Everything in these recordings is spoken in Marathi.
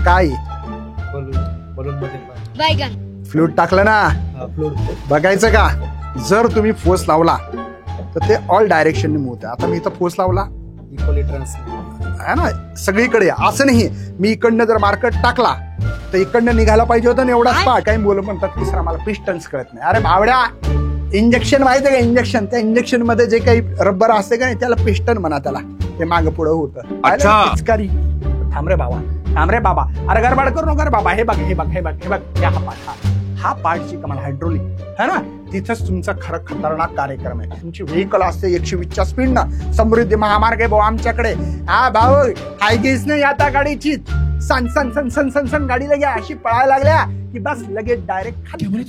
काय फ्लूइड टाकलं ना, बघायचं का जर तुम्ही फोर्स लावला तर ते ऑल डायरेक्शनने मूव्ह होते. आता मी इथं फोर्स लावला आहे ना सगळीकडे, असं नाही मी इकडनं जर मार्केट टाकला तर इकडनं निघायला पाहिजे होतं ना एवढाच पा. काही मुलं म्हणतात की सर मला पिस्टन्स कळत नाही. अरे बावड्या, इंजेक्शन माहिती आहे का? इंजेक्शन, त्या इंजेक्शन मध्ये जे काही रबर असते का नाही त्याला पिस्टन म्हणा, त्याला ते मागं पुढं होतं. पिचकारी. थांब रे बाबा, अरे गडबड करू नको रे बाबा. हे बघ हा पार्टची कमाल हायड्रोलिक है ना, तिथंच तुमचा खरं खतरनाक कार्यक्रम आहे. तुमची व्हेकल असते 120च्या स्पीड ना, समृद्धी महामार्ग आहे भाऊ आमच्याकडे. हा भाऊ हायगेस नाही आता गाडीची, सन गाडी लगे अशी पळायला लागल्या की बस लगेच डायरेक्ट खाली.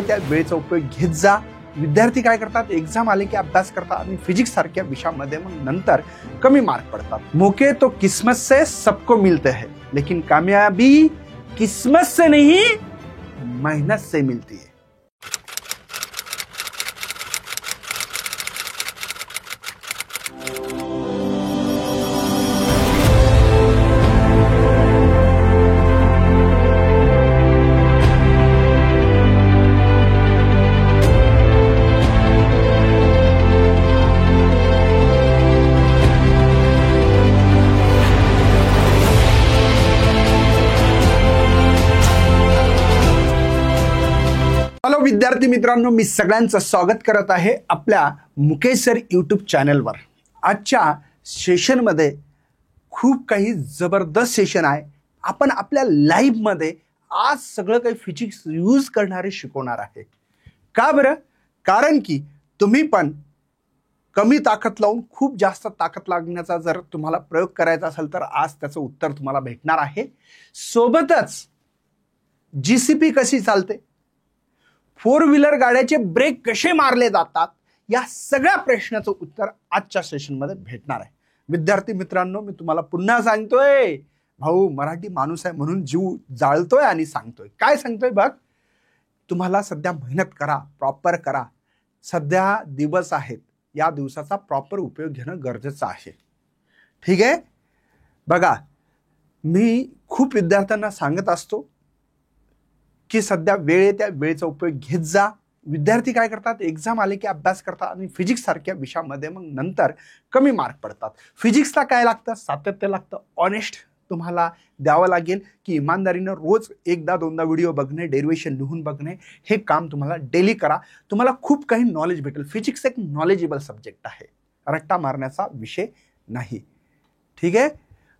त्या वेळेचा उपयोग घेत जा. विद्यार्थी काय करतात, एक्झाम आले की अभ्यास करतात आणि फिजिक्स सारख्या विषयामध्ये मग नंतर कमी मार्क पडतात. मौके तो किस्मत से सबको मिलते हैं, लेकिन कामयाबी किस्मत से नहीं मेहनत से मिलती है. विद्यार्थी मित्रांनो, मी सगळ्यांचं स्वागत करत आहे आपल्या मुकेश सर यूट्यूब चॅनलवर. आजच्या सेशनमध्ये खूप काही जबरदस्त सेशन आहे. आपण आपल्या लाईफमध्ये आज सगळं काही फिजिक्स यूज करणारे शिकवणार आहे. का बरं? कारण की तुम्ही पण कमी ताकद लावून खूप जास्त ताकद लागण्याचा जर तुम्हाला प्रयोग करायचा असेल तर आज त्याचं उत्तर तुम्हाला भेटणार आहे. सोबतच जीसीपी कशी चालते, 4 व्हीलर गाड्याचे ब्रेक कसे मारले जातात, या सगळ्या प्रश्नाचं उत्तर आजच्या सेशनमध्ये भेटणार आहे. विद्यार्थी मित्रांनो, मी तुम्हाला पुन्हा सांगतोय, भाऊ मराठी माणूस आहे म्हणून जीव जाळतोय आणि सांगतोय. काय सांगतोय बघ, तुम्हाला सध्या मेहनत करा, प्रॉपर करा. सध्या दिवस आहेत, या दिवसाचा प्रॉपर उपयोग घेणं गरजेचं आहे. ठीक आहे. बघा, मी खूप विद्यार्थ्यांना सांगत असतो की सध्या त्या वेळेचा उपयोग घेत जा. विद्यार्थी काय करतात, एक्झाम आले की अभ्यास करतात आणि फिजिक्स सारख्या विषयामध्ये मग नंतर कमी मार्क पडतात. फिजिक्सला काय लागतं, सातत्य लागतं, ऑनेस्ट तुम्हाला द्यावं लागेल की इमानदारीनं रोज 1-2 व्हिडिओ बघणे, डेरिव्हेशन लिहून बघणे, हे काम तुम्हाला डेली करा. तुम्हाला खूप काही नॉलेज भेटेल. फिजिक्स एक नॉलेजेबल सब्जेक्ट आहे, रट्टा मारण्याचा विषय नाही. ठीक आहे.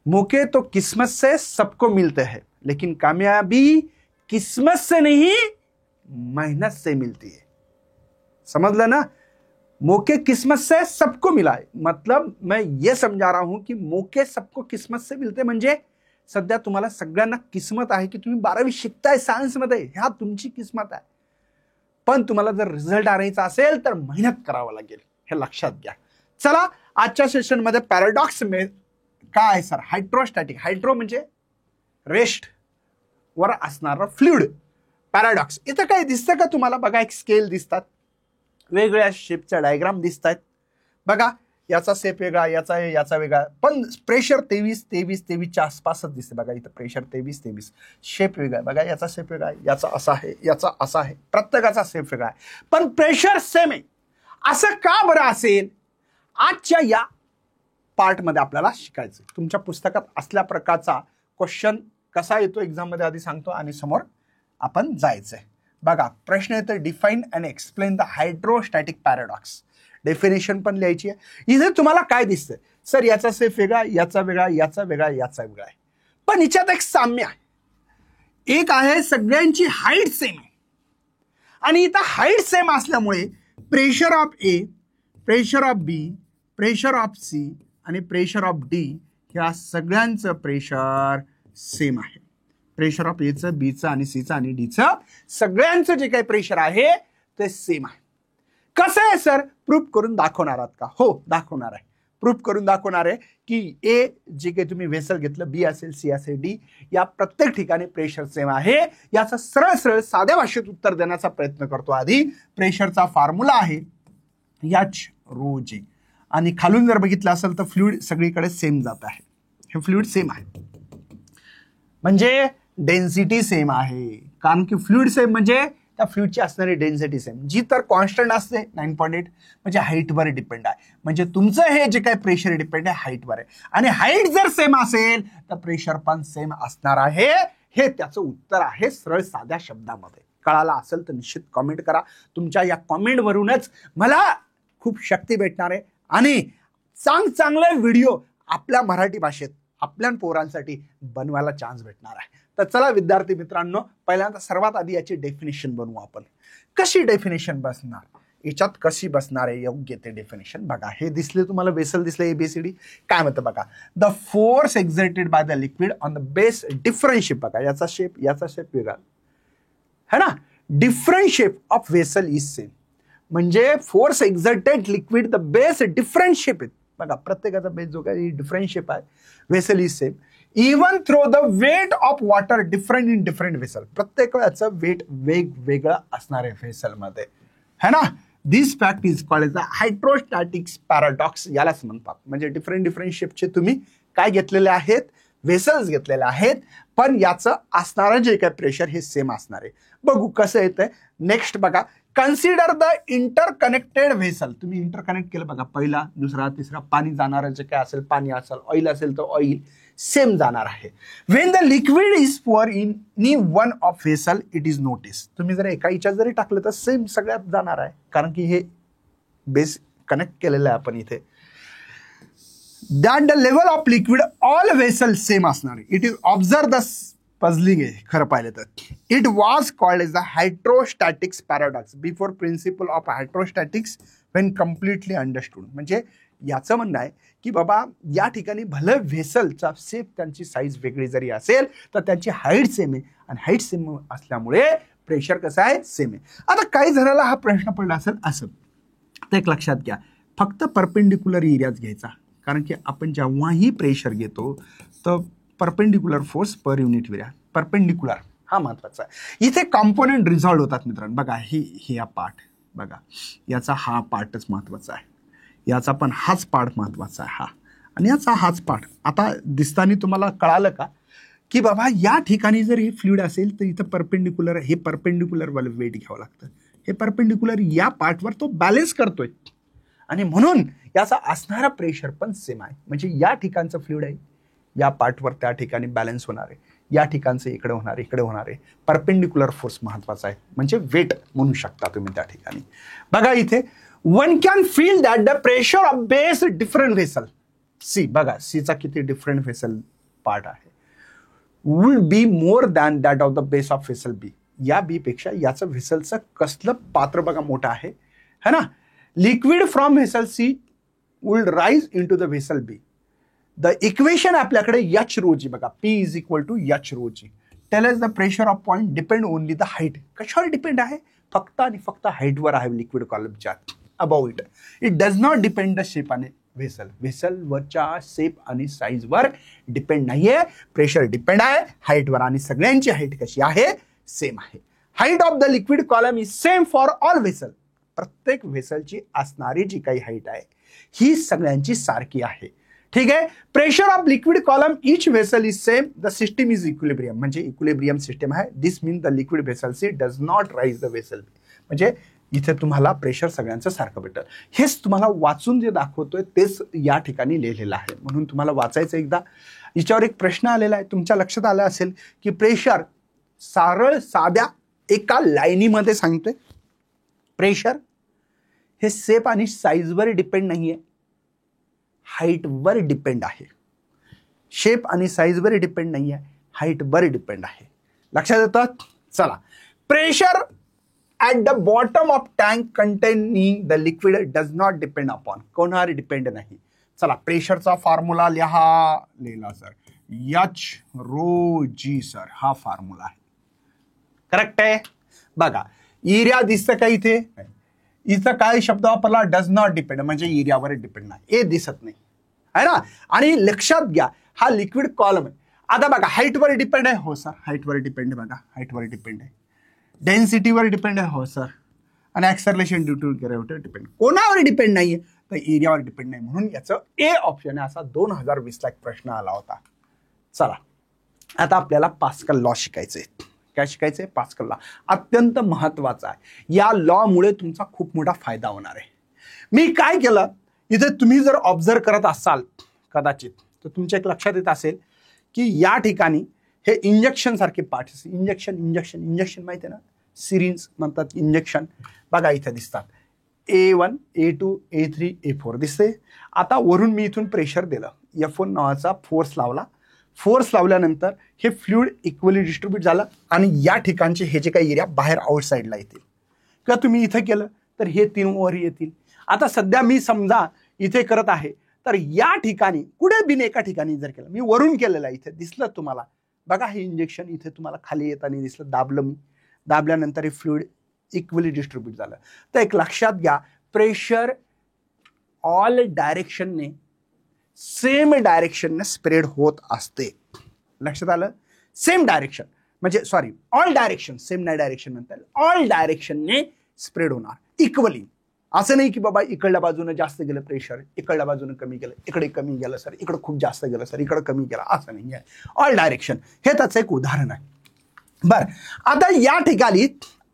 मौके तो किस्मत से सबको मिलते हैं, लेकिन कामयाबी किस्मत से नहीं मेहनत से मिलती है. समझ ना? मौके किस्मत से सबको मिला है, मतलब मैं ये समझा रहा हूं कि मौके सबको किस्मत से मिलते म्हणजे सध्या तुम्हाला सगळ्यांना किस्मत आहे की तुम्ही 12वी शिकताय सायन्स मध्ये, ह्या तुमची किस्मत आहे. पण तुम्हाला जर रिझल्ट आणायचा असेल तर मेहनत करावं लागेल, हे लक्षात घ्या. चला, आजच्या सेशन मध्ये पॅराडॉक्स काय आहे सर? हायड्रोस्टॅटिक. हायड्रो म्हणजे रेस्ट वर असणारा फ्लुइड. पॅराडॉक्स इथं काय दिसतं का तुम्हाला? बघा, एक स्केल दिसतात, वेगवेगळ्या शेपच्या डायग्राम दिसत आहेत. बघा, याचा शेप वेगळा, याचा वेगळा, पण प्रेशर 23च्या आसपासच दिसते. बघा इथं प्रेशर 23, शेप वेगळा. बघा, याचा शेप वेगळा आहे, याचा असा आहे, याचा असा आहे, प्रत्येकाचा शेप वेगळा आहे, पण प्रेशर सेम आहे. असं का बरं असेल? आजच्या या पार्टमध्ये आपल्याला शिकायचं. तुमच्या पुस्तकात असल्या प्रकारचा क्वेश्चन कसा येतो एक्झाम मध्ये आधी सांगतो आणि समोर आपण जायचंय. बघा, प्रश्न येतो, define and explain the hydrostatic paradox. Definition पण लिहायची आहे. इथे तुम्हाला काय दिसतंय, सर याचा शेप वेगळा, याचा वेगळा, याचा वेगळा, याचा वेगळा आहे, पण याच्यात एक साम्य आहे. एक आहे सगळ्यांची हाईट सेम आहे, आणि इथं हाईट सेम असल्यामुळे pressure of A, pressure of B, pressure of C आणि प्रेशर ऑफ डी, ह्या सगळ्यांचं प्रेशर सेम आहे. प्रेशर ऑफ एचं, बीचं आणि सीचं आणि डीचं, सगळ्यांचं जे काही प्रेशर आहे ते सेम आहे. कसं आहे सर? प्रूफ करून दाखवणार आहात का? हो, दाखवणार आहे. प्रूफ करून दाखवणार आहे की ए जे काही तुम्ही व्हेसल घेतलं, बी असेल, सी असेल, डी, या प्रत्येक ठिकाणी प्रेशर सेम आहे. याचं सरळ सरळ साध्या भाषेत उत्तर देण्याचा प्रयत्न करतो. आधी प्रेशरचा फॉर्म्युला आहे H ρg, आणि खालून जर बघितलं असेल तर फ्लुइड सगळीकडे सेम जात आहे. हे फ्लुइड सेम आहे. म्हणजे डेन्सिटी सेम आहे, कारण की फ्लुइड सेम म्हणजे त्या फ्लुइडची असणारी डेन्सिटी सेम, जी तर कॉन्स्टंट असते 9.8, म्हणजे हाईटवर डिपेंड आहे. म्हणजे तुमचं हे जे काही प्रेशर डिपेंड आहे हाईटवर आहे, आणि हाईट जर सेम असेल तर प्रेशर पण सेम असणार आहे. हे त्याचं उत्तर आहे सरळ साध्या शब्दामध्ये. कळाला असेल तर निश्चित कॉमेंट करा. तुमच्या या कॉमेंटवरूनच मला खूप शक्ती भेटणार आहे आणि चांगले व्हिडिओ आपल्या मराठी भाषेत आपल्या पोरांसाठी बनवायला चान्स भेटणार आहे. तर चला विद्यार्थी मित्रांनो, पहिल्यांदा सर्वात आधी याची डेफिनेशन बनवू आपण. कशी डेफिनेशन बसणार, याच्यात कशी बसणार आहे योग्य ते डेफिनेशन बघा. हे दिसले तुम्हाला, वेसल दिसले एबीसीडी. काय म्हणतं बघा, the force exerted by the liquid on the base different shape. बघा याचा शेप वेगळा है ना. Different shape of vessel is same, म्हणजे force exerted liquid the base different shape आहेत. बघा प्रत्येकाचा बेस जो काही डिफरंट शेप आहे, vessel is same. Even through the weight of water different in different vessel. प्रत्येक वेळाचं वेट वेगवेगळं असणार आहे वेसलमध्ये, है ना. This fact is called as the hydrostatics paradox. यालाच म्हणतात. म्हणजे डिफरंट शेपचे तुम्ही काय घेतलेले आहेत, वेसल्स घेतलेले आहेत, पण याचं असणारं जे काय प्रेशर हे सेम असणार आहे. बघू कसं येतंय. नेक्स्ट बघा, कन्सिडर द इंटरकनेक्टेड व्हेसल. तुम्ही इंटरकनेक्ट केलं बघा, पहिला दुसरा तिसरा, पाणी जाणारं जे काय असेल पाणी असेल, ऑइल असेल तर ऑइल सेम जाणार आहे. When the liquid is pour in any one of vessel it is notice. तुम्ही जर एका हिच्यात जरी टाकलं तर सेम सगळ्यात जाणार आहे, कारण की हे बेस कनेक्ट केलेलं आहे आपण इथे. That the level of liquid all vessel same असणार आहे. It is observe the puzzling आहे खरं पाहिलं तर. It was called as the hydrostatics paradox before principle of hydrostatics when completely understood. म्हणजे याचं म्हणणं आहे की बाबा या ठिकाणी भले व्हेसलचा सेप त्यांची साईज वेगळी जरी असेल तर त्यांची हाईट सेम आहे, आणि हाईट सेम असल्यामुळे प्रेशर कसं आहे, सेम आहे. आता काही जणाला हा प्रश्न पडला असेल असं, तर एक लक्षात घ्या, फक्त परपेंडिक्युलर एरियाच घ्यायचा, कारण की आपण जेव्हाही प्रेशर घेतो तर perpendicular force per unit area, perpendicular हा महत्वाचा आहे. इथे कॉम्पोनंट रिझॉल्व होतात मित्रांनो. बघा ही हा पार्ट, बघा याचा हा पार्टच महत्वाचा आहे, याचा पण हाच पार्ट महत्वाचा आहे, हा आणि याचा हाच पार्ट. आता दिसताना तुम्हाला कळालं का की बाबा या ठिकाणी जर हे फ्लुइड असेल तर इथं परपेंडिक्युलर, हे परपेंडिक्युलर वाला वेट घ्यावं लागतं. हे परपेंडिक्युलर या पार्टवर तो बॅलन्स करतोय, आणि म्हणून याचा असणारा प्रेशर पण सेम आहे. म्हणजे या ठिकाणचं फ्लुइड आहे, या पार्टवर त्या ठिकाणी बॅलन्स होणार आहे, या ठिकाणचं इकडे होणार आहे. परपेंडिक्युलर फोर्स महत्वाचा आहे, म्हणजे वेट म्हणू शकता तुम्ही त्या ठिकाणी. बघा इथे one can feel that the pressure of base different vessel. C बघा, सीचा किती डिफरंट व्हेसल पार्ट आहे, will be more than that of the base of vessel B. या बी पेक्षा याचं व्हेसलचं कसलं पात्र बघा मोठं आहे, है ना. Liquid from vessel C will rise into the vessel B. The equation आपल्याकडे एच रो जी बघा, P is equal to h rho g. Tell us the pressure of point depend only the height. कशावर डिपेंड आहे, फक्त आणि फक्त हाईटवर आहे लिक्विड कॉलमच्या. About it it does not depend the shape आणि व्हेसलवरच्या शेप आणि साईजवर डिपेंड नाहीये. प्रेशर डिपेंड आहे हाईटवर, आणि सगळ्यांची हाईट कशी आहे, सेम आहे. Height of the liquid column is same for all vessel. प्रत्येक व्हेसलची असणारी जी काही हाईट आहे ही सगळ्यांची सारखी आहे. ठीक आहे. Pressure of liquid column each vessel is same. The system is equilibrium, म्हणजे इक्विलिब्रियम सिस्टम आहे. This mean the liquid vessel C does not rise the vessel. म्हणजे इथे तुम्हाला प्रेशर सगळ्यांचं सारखं भेटेल. हेच तुम्हाला वाचून जे दाखवतोय तेच या ठिकाणी लिहिलेलं आहे, म्हणून तुम्हाला वाचायचं एकदा. याच्यावर एक प्रश्न आलेला आहे, तुमच्या लक्षात आलं असेल की प्रेशर सरळ साध्या एका लाईनीमध्ये सांगतोय. प्रेशर हे शेप आणि साईजवर डिपेंड नाहीये, हाईटवर डिपेंड आहे. शेप आणि साईजवर डिपेंड नाहीये, हाईटवर डिपेंड आहे. लक्षात येतं. चला, pressure at the bottom of tank containing the liquid does not depend upon. कोणावर डिपेंड नाही. चला, प्रेशरचा फॉर्म्युला लिहिला सर, एच रो जी सर, हा फॉर्म्युला आहे. करेक्ट आहे. बघा एरिया दिसतं का इथे, इथं काय शब्द वापरला, डज नॉट डिपेंड, म्हणजे एरियावर डिपेंड नाही, हे दिसत नाही आहे ना. आणि लक्षात घ्या हा लिक्विड कॉलम आहे. आता बघा हाईटवर डिपेंड आहे, हो सर हाईटवर डिपेंड आहे. बघा हाईटवर डिपेंड आहे. डेन्सिटीवर डिपेंड आहे, हो सर. आणि acceleration due to gravity depend. कोणावर डिपेंड नाहीये तर एरियावर डिपेंड नाही, म्हणून याचं ए ऑप्शन आहे. असा 2020 ला एक प्रश्न आला होता. चला आता आपल्याला पास्कल लॉ शिकायचंय. काय शिकायचंय? पास्कल लॉ अत्यंत महत्वाचा आहे. या लॉमुळे तुमचा खूप मोठा फायदा होणार आहे. मी काय केलं इथे, तुम्ही जर ऑब्झर्व करत असाल कदाचित तर तुमच्या एक लक्षात येत असेल की या ठिकाणी हे इंजेक्शन सारखे पार्ट, इंजेक्शन इंजेक्शन इंजेक्शन माहिती आहे ना, सिरिंज म्हणतात इंजेक्शन. बघा इथे दिसतात A1 A2 A3 A4 दिसते. आता वरून मी इथून प्रेशर दिलं, F1 नावाचा फोर्स लावला. फोर्स लावल्यानंतर हे फ्लुइड इक्वली डिस्ट्रीब्यूट झालं आणि या ठिकाणचे हे जे काही एरिया बाहेर आउटसाईडला येतील. किंवा तुम्ही इथं केलं तर हे 3 वर येतील. आता सध्या मी समजा इथे करत आहे तर या ठिकाणी कुठे बिन एका ठिकाणी जर केलं, मी वरून केलेलं आहे, इथे दिसलं तुम्हाला. बघा हे इंजेक्शन इथे तुम्हाला खाली येताना दिसलं, दाबलं मी, दाबल्यानंतर हे फ्लुइड इक्वली डिस्ट्रीब्यूट झालं. तर एक लक्षात घ्या, प्रेशर ऑल डायरेक्शनने सेम डायरेक्शनने स्प्रेड होत असते. लक्षात आलं? सेम डायरेक्शन म्हणजे सॉरी ऑल डायरेक्शन, सेम नाही डायरेक्शन म्हणता येईल, ऑल डायरेक्शनने स्प्रेड होणार इक्वली. असं नाही की बाबा इकडल्या बाजूने जास्त गेलं प्रेशर, इकडल्या बाजूने कमी गेलं, इकडे कमी गेलं सर, इकडे खूप जास्त गेलं सर, इकडे कमी गेलं, असं नाही आहे. ऑल डायरेक्शन हे त्याचं एक उदाहरण आहे. बरं, आता या ठिकाणी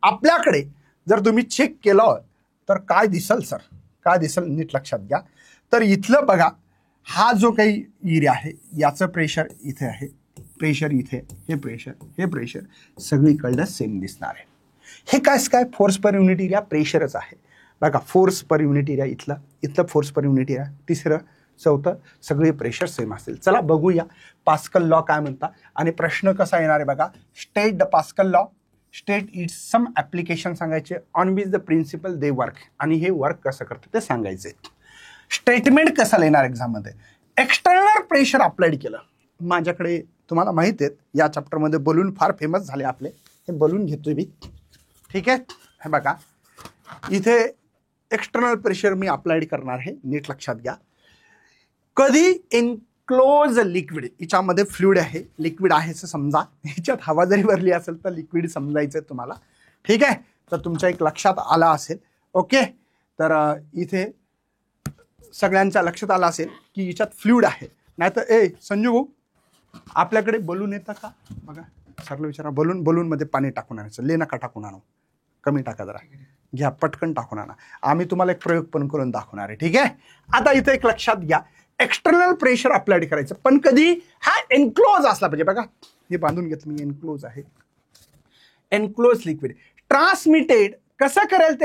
आपल्याकडे जर तुम्ही चेक केलं तर काय दिसल सर, काय दिसल नीट लक्षात घ्या. तर इथलं बघा, हा जो काही एरिया आहे याचं प्रेशर इथे आहे, प्रेशर इथे, हे प्रेशर सगळीकडं सेम दिसणार आहे. हे काय फोर्स पर युनिट एरिया प्रेशरच आहे. बघा फोर्स पर युनिट एरिया इथलं फोर्स पर युनिट एरिया, तिसरं चौथं सगळे प्रेशर सेम असेल. चला बघूया पास्कल लॉ काय म्हणता आणि प्रश्न कसा येणार आहे बघा. State the Pascal law, state its some application सांगायचे on which the principle they work, आणि हे वर्क कसं करतं ते सांगायचे. स्टेटमेंट कसं लिहिणार एक्झाम मध्ये. एक्सटर्नल प्रेशर अप्लाइड केलं. माझ्याकडे तुम्हाला माहिती आहे या चॅप्टरमध्ये बलून फार फेमस झाले आपले, हे बलून घेतोय मी. ठीक आहे, हे बघा इथे एक्सटर्नल प्रेशर मी अप्लाइड करणार आहे, नीट लक्षात घ्या. कधी एनक्लोज लिक्विड, याच्यामध्ये फ्लुइड आहे, लिक्विड आहे असं समजा, ह्याच्यात हवा जरी भरली असेल तर लिक्विड समजायचं तुम्हाला. ठीक आहे, तर तुमच्या एक लक्षात आला असेल. ओके, तर इथे सगळ्यांच्या लक्षात आलं असेल की याच्यात फ्लुइड आहे. नाहीतर संजू भाऊ आपल्याकडे बलून येतं का बघा, सरला विचारा. बलूनमध्ये पाणी टाकून आणायचं, ले नका टाकून आणू, कमी टाका जरा, घ्या पटकन टाकून आणा. आम्ही तुम्हाला एक प्रयोग पण करून दाखवणार आहे. ठीक आहे, आता इथे एक लक्षात घ्या, एक्सटर्नल प्रेशर अप्लाइड करायचं पण कधी हा एनक्लोज असला पाहिजे. बघा हे बांधून घेतलं मी, एनक्लोज आहे, एनक्लोज लिक्विड. ट्रान्समिटेड कसं करेल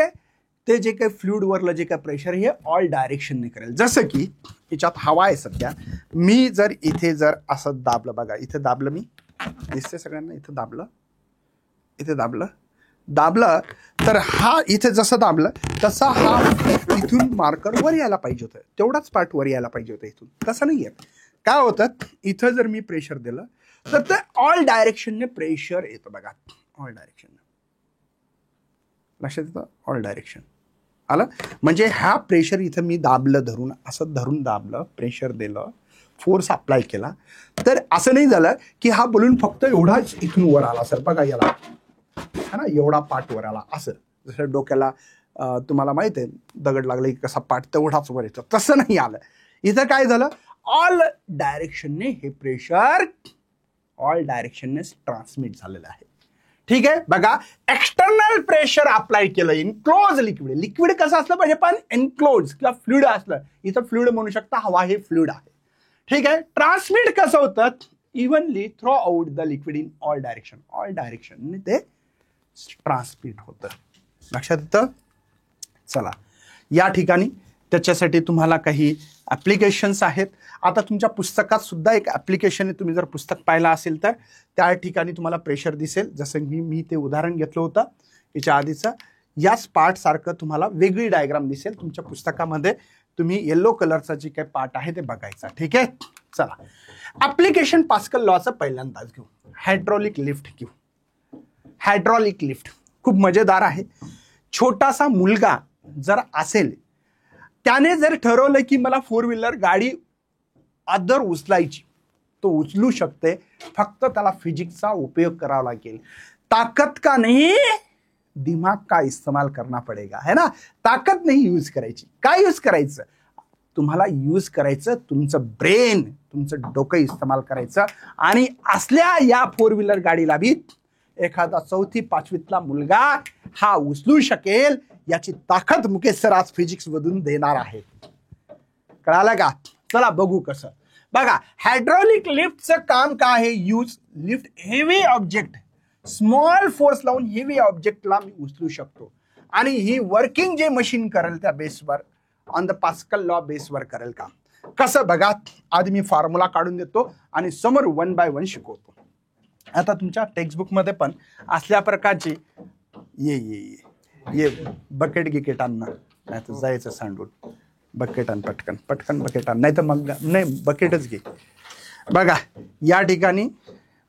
ते जे काही फ्लुइड वरलं जे काही प्रेशर हे ऑल डायरेक्शनने करेल. जसं की याच्यात हवा आहे सध्या, मी जर इथे जर असं दाबलं, बघा इथे दाबलं मी, दिसते सगळ्यांना, इथे दाबलं, इथे दाबलं तर हा इथे जसं दाबलं तसा हा इथून मार्कर वर यायला पाहिजे होतं, तेवढाच पार्ट वर यायला पाहिजे होतं. इथून तसं नाही आहे. काय होतं, इथं जर मी प्रेशर दिलं तर ते ऑल डायरेक्शनने प्रेशर येतं. बघा ऑल डायरेक्शन, लक्षात येतं, ऑल डायरेक्शन आलं. म्हणजे हा प्रेशर इथं मी दाबलं, धरून असं धरून दाबलं, प्रेशर दिलं, फोर्स अप्लाय केला, तर असं नाही झालं की हा बलून फक्त एवढाच इथून वर आला सर. बघा याला है ना, एवढा पार्ट वर आला, असं जसं डोक्याला तुम्हाला माहित आहे दगड लागला की कसा पार्ट तेवढाच वर येतो, तसं नाही आलं. इथं काय झालं, ऑल डायरेक्शनने हे प्रेशर ऑल डायरेक्शनने ट्रान्समिट झालेलं आहे. ठीक आहे, बघा एक्सटर्नल प्रेशर अप्लाय केलं इनक्लोज लिक्विड. लिक्विड कसं असलं पाहिजे पण एनक्लोज किंवा फ्लुइड असलं, इथं फ्लुइड म्हणू शकता, हवा हे फ्लुइड आहे. ठीक आहे, ट्रान्समिट कसं होतं, evenly throughout the liquid in all direction, all डायरेक्शनने ते ट्रान्समिट होतं. लक्षात येतं. चला या ठिकाणी त्याच्यासाठी तुम्हाला काही ॲप्लिकेशन्स आहेत. आता तुमच्या पुस्तकात सुद्धा एक ॲप्लिकेशन आहे, तुम्ही जर पुस्तक पाहिलं असेल तर त्या ठिकाणी तुम्हाला प्रेशर दिसेल, जसं की मी ते उदाहरण घेतलं होतं याच्या आधीचं. याच पार्टसारखं तुम्हाला वेगळी डायग्राम दिसेल तुमच्या पुस्तकामध्ये. तुम्ही येलो कलरचा जे काही पार्ट आहे ते बघायचा. ठीक आहे, चला ॲप्लिकेशन पास्कल लॉचं पहिल्यांदाच घेऊ. हायड्रॉलिक लिफ्ट घेऊ. हायड्रॉलिक लिफ्ट खूप मजेदार आहे. छोटासा मुलगा जर असेल, त्याने जर ठरवलं की मला 4 व्हीलर गाडी अदर उचलायची, तो उचलू शकते, फक्त त्याला फिजिक्सचा उपयोग करावा लागेल. ताकत का नाही, दिमाग का इस्तेमाल करना पडेगा, है ना. ताकद नाही यूज करायची. काय यूज करायचं, तुम्हाला यूज करायचं तुमचं ब्रेन, तुमचं डोकं इस्तेमाल करायचं. आणि असल्या या 4 व्हीलर गाडीला बी एखादा 4थी 5वीतला मुलगा हा उचलू शकेल, याची ताकद मुकेश सर आज फिजिक्स मधून देणार आहे. कळालं का? चला बघू कसं. बघा, हायड्रॉलिक लिफ्टचं काम काय आहे? Use lift heavy object, small force लावून हेवी ऑब्जेक्टला मी उचलू शकतो. आणि ही वर्किंग जे मशीन करेल त्या बेसवर, ऑन द पास्कल लॉ बेसवर करेल का? कसं बघा, आधी मी फॉर्म्युला काढून देतो आणि समोर 1 बाय 1 शिकवतो. आता तुमच्या टेक्स्टबुक मध्ये पण असल्या प्रकारचे ये बकेट गिकेट आणणं, नाही तर जायचं सांडून. बकेट आण, पटकन पटकन बकेट आण, नाही तर मग नाही बकेटच घे. बघा, या ठिकाणी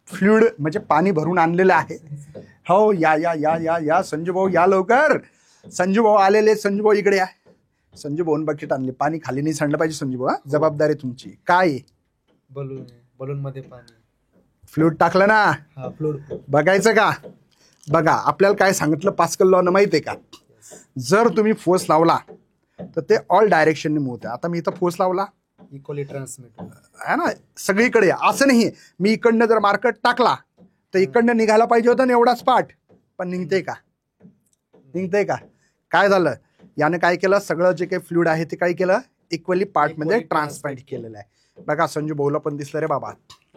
फ्लुइड म्हणजे पाणी भरून आणलेलं आहे. हो, या या या या या संजू भाऊ या लवकर. संजू भाऊ आलेले. संजू भाऊ इकडे या. संजू भाऊन बकेट आणले. पाणी खाली नाही सांडलं पाहिजे संजू भाऊ, जबाबदारी तुमची. काय बलून मध्ये पाणी फ्लुइड टाकलं ना, बघायचं का? बघा, आपल्याला काय सांगितलं पास्कल लॉ न माहितीये का? जर तुम्ही फोर्स लावला तर ते ऑल डायरेक्शनने मूव्ह होते. आता मी इथं फोर्स लावला, इक्वली ट्रान्समिट आहे ना सगळीकडे. असं नाही मी इकडनं जर मार्केट टाकला तर इकडनं निघायला पाहिजे होतं ना एवढाच पार्ट, पण निघते का? निघते का? काय झालं? याने काय केलं? सगळं जे काही फ्लुइड आहे ते काय केलं? इक्वली पार्ट मध्ये ट्रान्समिट केलेलं आहे. बघा, संजू भाऊला पण दिसलं रे बाबा.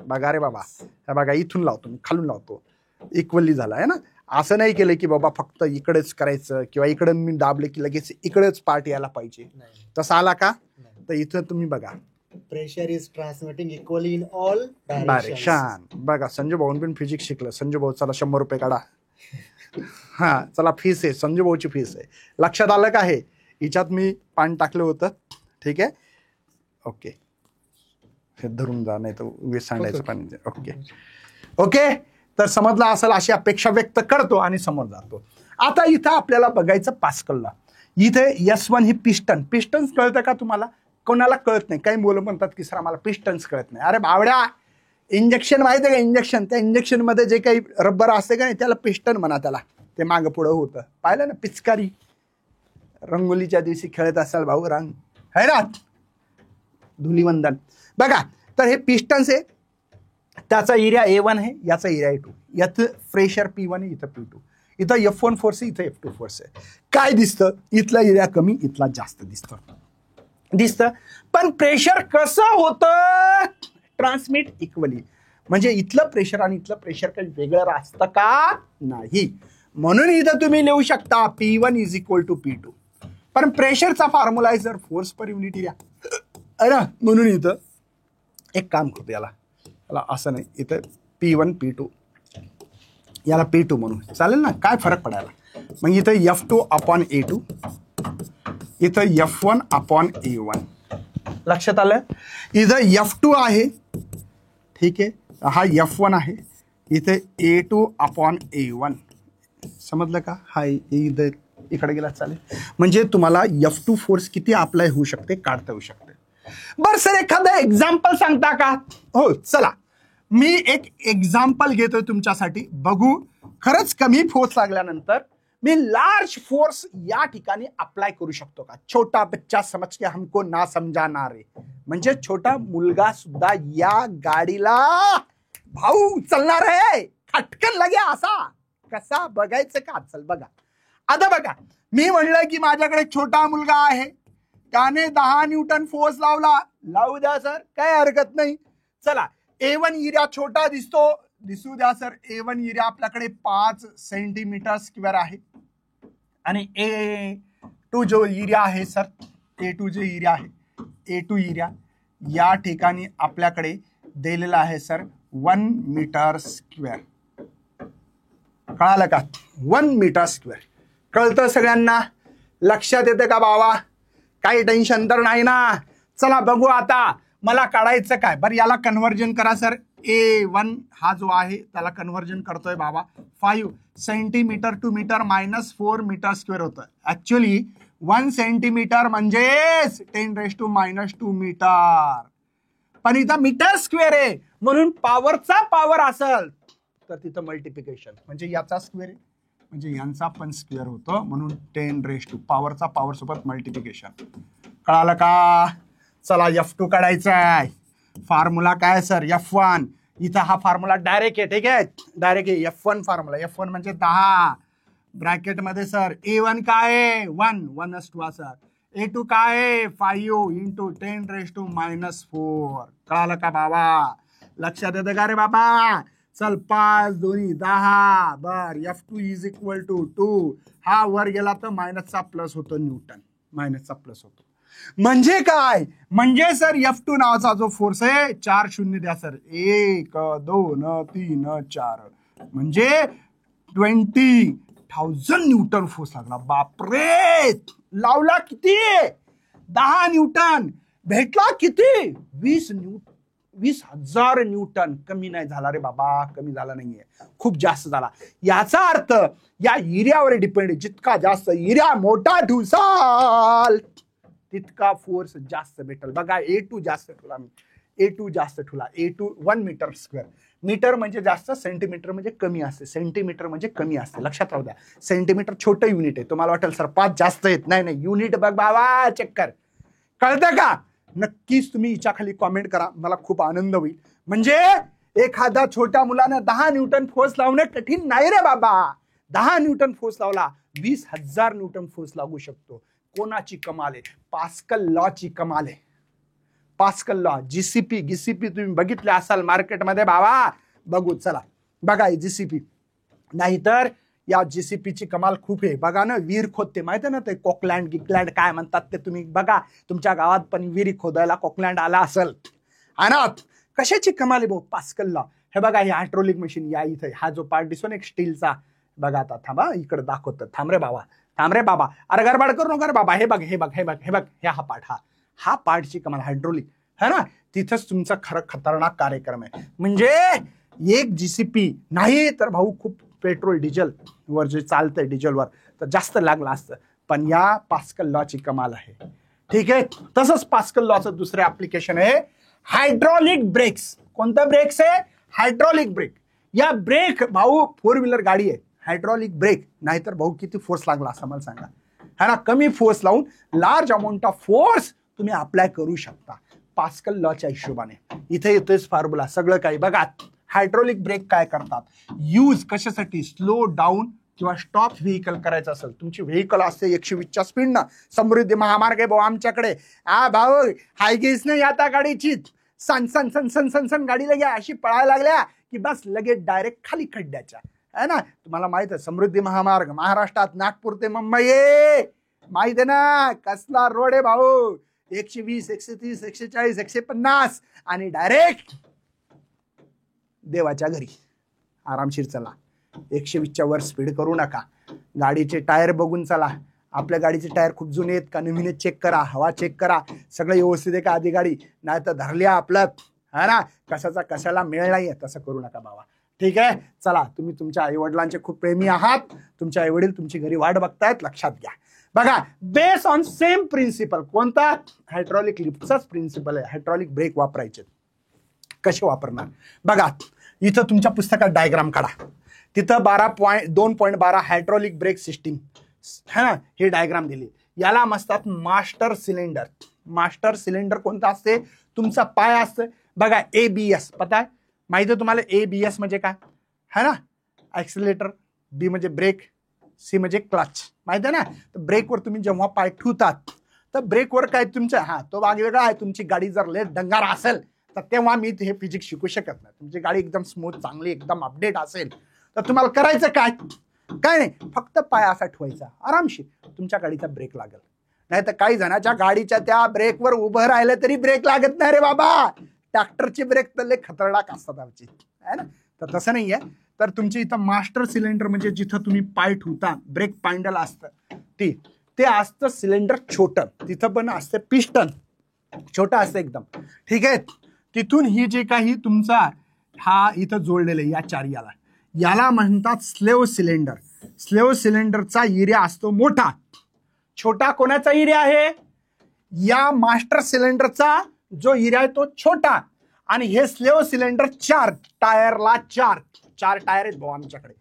बघा रे बाबा, बघा इथून लावतो मी, खालून लावतो, इक्वली झालं आहे ना. असं नाही केलं की बाबा फक्त इकडेच करायचं किंवा इकडे मी दाबले की लगेच इकडेच पार्ट यायला पाहिजे. तसं आला का? तर इथं तुम्ही बघा, pressure is transmitting equally in all direction. बघा, संजू भाऊन पण फिजिक्स शिकलं. संजू भाऊ चला 100 रुपये काढा. हा चला, फीस आहे, संजू भाऊची फीस आहे. लक्षात आलं का? आहे हिच्यात मी पाणी टाकलं होतं. ठीक आहे, ओके. हे धरून जा, नाही तर वेस्ट सांडायचं पाणी. ओके ओके, तर समजलं असेल अशी अपेक्षा व्यक्त करतो आणि समोर जातो. आता इथं आपल्याला बघायचं पास्कलला. इथे S1 ही पिस्टन्स कळतं का तुम्हाला? कोणाला कळत नाही. काही मुलं म्हणतात की सर आम्हाला पिस्टन्स कळत नाही. अरे बावड्या, इंजेक्शन माहिती आहे का? इंजेक्शन, त्या इंजेक्शन मध्ये जे काही रबर असते का नाही त्याला पिस्टन म्हणा. त्याला ते मागं पुढं होतं. पाहिलं ना? पिचकारी रंगोलीच्या दिवशी खेळत असाल भाऊ रंग, है ना, धुलीवंदन. बघा, तर हे पिस्टन्स आहे. त्याचा एरिया A1 आहे, याचा एरिया A2. याचं प्रेशर P1 आहे, इथं P2. इथं F1 फोर्स आहे, इथं F2 फोर्स आहे. काय दिसतं? इथला एरिया कमी, इथला जास्त दिसतं. पण प्रेशर कसं होतं? Transmit equally. म्हणजे इथलं प्रेशर आणि इथलं प्रेशर काही वेगळं असतं का? नाही. म्हणून इथं तुम्ही लिहू शकता P1 is equal to P2. पण प्रेशरचा फॉर्म्युला आहे sir force per unit area. अरे म्हणून इथं एक काम करतो, याला असं नाही, इथं P1 P2, याला P2 म्हणून चालेल ना? काय फरक पडायला? मग इथं F2 अपॉन A2, इथं F1 अपॉन A1. लक्षात आलं? इथं F2 आहे, ठीक आहे, हा F1 आहे, इथे A2 अपॉन A1. समजलं का? हा इथं इकडे गेला चालेल. म्हणजे तुम्हाला F2 फोर्स किती अप्लाय होऊ शकते, काढता येऊ शकते. बरं सर, एखादं एक्झाम्पल सांगता का? हो चला, मी एक एक्झाम्पल घेतोय तुमच्यासाठी. बघू, खरंच कमी फोर्स लागल्यानंतर मी लार्ज फोर्स या ठिकाणी अप्लाय करू शकतो का? छोटा बच्चा समझ के हमको ना समजाना रे. म्हणजे छोटा मुलगा सुद्धा या गाडीला भाऊ चालणार आहे खटकन लगे असा कसा बघायचं का? चल बघा, आता बघा, मी म्हणलं की माझ्याकडे छोटा मुलगा आहे, त्याने 10 न्यूटन फोर्स लावू द्या सर, काय हरकत नाही. चला, A1 एरिया छोटा दिसू द्या सर. A1 एरिया आपल्याकडे 5 सेंटीमीटर स्क्वेअर आहे. आणि A2 जो एरिया आहे सर, A2 जो एरिया आहे, A2 एरिया या ठिकाणी आपल्याकडे दिलेला आहे सर 1 मीटर स्क्वेअर. कळालं का? 1 मीटर स्क्वेअर. कळतं सगळ्यांना? लक्षात येतं का बाबा? काही टेन्शन तर नाही ना? चला बघू आता मला काढायचं काय. बरं, याला कन्व्हर्जन करा सर. A1 हा जो आहे त्याला कन्व्हर्जन करतोय बाबा. 5 centimetre to metre minus 4 metre square होतं. ऍक्च्युअली 1 सेंटीमीटर म्हणजे 10⁻⁻² मीटर. पण इथं मीटर स्क्वेअर आहे म्हणून पॉवरचा पॉवर असेल तर तिथं मल्टिप्लिकेशन म्हणजे याचा स्क्वेअर आहे म्हणजे यांचा पण स्क्वेअर होतो म्हणून 10⁻. पॉवरचा पॉवर सोबत मल्टिप्लिकेशन. कळालं का? चला F2 काढायचा आहे. फॉर्म्युला काय सर? F1. इथं हा फॉर्म्युला डायरेक्ट आहे. ठीक आहे, डायरेक्ट आहे F1 फॉर्म्युला. F1 म्हणजे 10 ब्रॅकेट मध्ये सर. A1 काय आहे? 1 सर. A2 काय आहे? 5 इंटू 10⁻⁻⁴. कळालं का बाबा? लक्षात येतं का रे बाबा? चल 5 2 10. बर F2 इज इक्वल टू 2. हा वर गेला तर मायनसचा प्लस होतो न्यूटन. मायनसचा प्लस होतो म्हणजे काय? म्हणजे सर F2 नावाचा जो फोर्स आहे 4 शून्य द्या सर. 1 2 3 4 म्हणजे 20,000 न्यूटन फोर्स लागला. बापरे, लावला किती? 10 न्यूटन. भेटला किती? 20,000 न्यूटन. कमी नाही झाला रे बाबा, कमी झाला नाहीये, खूप जास्त झाला. याचा अर्थ या एरियावर डिपेंड. जितका जास्त एरिया मोठा ठुसाल तितका फोर्स जास्त भेटल. बघा A2 जास्त ठेवला मी. A2 जास्त ठेवला. A2 1 metre square. मीटर म्हणजे जास्त, सेंटीमीटर म्हणजे कमी असते. सेंटीमीटर म्हणजे कमी असते, लक्षात राहू द्या. सेंटीमीटर छोटं युनिट आहे. तुम्हाला वाटेल सर 5 जास्त येत नाही. नाही, युनिट बघ बाबा, चेक कर. कळतं का? नक्कीच तुम्ही हिच्या खाली कॉमेंट करा, मला खूप आनंद होईल. म्हणजे एखाद्या छोट्या मुलानं 10 न्यूटन फोर्स लावणे कठीण नाही रे बाबा. 10 न्यूटन फोर्स लावला, 20,000 न्यूटन फोर्स लागू शकतो. कोणाची कमाल आहे? पास्कल लॉ ची कमाल आहे. Pascal law. जीसीपी तुम्ही बघितले असाल मार्केटमध्ये बाबा. बघू चला, बघा जीसीपी. नाहीतर या जीसीपीची कमाल खूप आहे. बघा ना, विहीर खोदते माहिती ना, ते कोकलँड गिकलँड काय म्हणतात ते. तुम्ही बघा, तुमच्या गावात पण विहिरी खोदायला कोकलँड आला असेल है ना. कशाची कमाल आहे भाऊ? Pascal law. हे बघा, हे हायड्रोलिक मशीन. या इथे हा जो पार्ट दिसतो ना एक स्टीलचा. बघा आता, थांबा, इकडे दाखवतो. थांब रे बाबा, अरे गडबड करू नका रे बाबा. हे बघ, हे हा पार्ट. हा पार्टची कमाल हायड्रोलिक है ना. तिथंच तुमचा खरं खतरनाक कार्यक्रम आहे. म्हणजे एक जीसीपी नाही तर भाऊ खूप पेट्रोल डिझेल वर जे चालतंय डिझेलवर तर जास्त लागलं असतं. पण या पास्कल लॉची कमाल आहे. ठीक आहे. तसंच पास्कल लॉचं दुसरं ऍप्लिकेशन आहे हायड्रॉलिक ब्रेक्स. कोणता ब्रेक्स आहे? Hydraulic brake. या ब्रेक भाऊ 4 व्हीलर गाडी आहे, हायड्रॉलिक ब्रेक. नाहीतर भाऊ किती फोर्स लागला असं मला सांगा, है ना. कमी फोर्स लावून लार्ज अमाऊंट ऑफ फोर्स तुम्ही अप्लाय करू शकता पास्कल लॉच्या हिशोबाने. इथे येतोच फॉर्म्युला सगळं काही. बघा, हायड्रॉलिक ब्रेक काय करतात? यूज कशासाठी? स्लो डाऊन किंवा स्टॉप व्हेकल करायचं असेल. तुमची व्हेकल असते 120च्या स्पीडनं. समृद्धी महामार्ग आहे भाऊ आमच्याकडे. भाऊ हायगेस नाही आता गाडीची. सन गाडी लगे अशी पळायला लागल्या की बस लगेच डायरेक्ट खाली खड्ड्याच्या, है ना. तुम्हाला माहित आहे समृद्धी महामार्ग महाराष्ट्रात नागपूर ते मुंबई माहित आहे ना. कसला रोड आहे भाऊ? 120 130 140 150 आणि डायरेक्ट देवाच्या घरी. आरामशीर चला. 120च्या वर स्पीड करू नका. गाडीचे टायर बघून चला. आपल्या गाडीचे टायर खूप जुने आहेत का नवीन चेक करा. हवा चेक करा, सगळं व्यवस्थित आहे का आधी गाडी. नाही तर धरल्या आपलं, है ना. कशाचा कशाला मेळ नाहीये. तसं करू नका बाबा. ठीक आहे. चला, तुम्ही तुमच्या आई वडिलांचे खूप प्रेमी आहात. तुमचे आई वडील तुमची घरी वाट बघतायत, लक्षात घ्या. बघा, बेस ऑन सेम प्रिन्सिपल. कोणता? हायड्रॉलिक लिफ्टचाच प्रिन्सिपल आहे. हायड्रॉलिक ब्रेक वापरायचे. कसे वापरणार? बघा, इथं तुमच्या पुस्तकात डायग्राम काढा. तिथं 2.12 हायड्रॉलिक ब्रेक सिस्टीम है ना, हे डायग्राम दिली. याला म्हणतात मास्टर सिलेंडर. मास्टर सिलेंडर कोणता असते? तुमचा पाय असतं बघा, ABS. पता आहे, माहिती आहे तुम्हाला ABS म्हणजे काय, है ना. ऍक्सिलेटर, B म्हणजे ब्रेक, C म्हणजे क्लच. माहिती आहे ना. तर ब्रेकवर तुम्ही जेव्हा पाय ठेवतात तर ब्रेकवर काय तुमचं तो भाग वेगळा आहे. तुमची गाडी जर लेट दंगार असेल तर तेव्हा मी हे फिजिक्स शिकू शकत नाही. तुमची गाडी एकदम स्मूथ चांगली एकदम अपडेट असेल तर तुम्हाला करायचं काय? काय नाही, फक्त पाय असा ठेवायचा आरामशीर. तुमच्या गाडीचा ब्रेक लागेल. नाही तर काही जणांच्या गाडीच्या त्या ब्रेकवर उभं राहिलं तरी ब्रेक लागत नाही रे बाबा. ट्रॅक्टरचे ब्रेक तर लय खतरनाक असतात आमची, है ना. तर तसं नाही आहे. तर तुमची इथं मास्टर सिलेंडर म्हणजे जिथं तुम्ही पाय ठेवता ब्रेक पायंडल असतं ते असतं सिलेंडर छोटं. तिथं पण असतं पिस्टन छोटं असतं एकदम. ठीक आहे. तिथून ही जे काही तुमचा हा इथं जोडलेलं आहे या याला म्हणतात स्लेव्ह सिलेंडर. स्लेव्ह सिलेंडरचा एरिया असतो मोठा. छोटा कोणाचा एरिया आहे? या मास्टर सिलेंडरचा जो एरिया आहे तो छोटा. आणि हे स्लेव्ह सिलेंडर 4 टायरला 4 टायर आहेत भाऊ आमच्याकडे.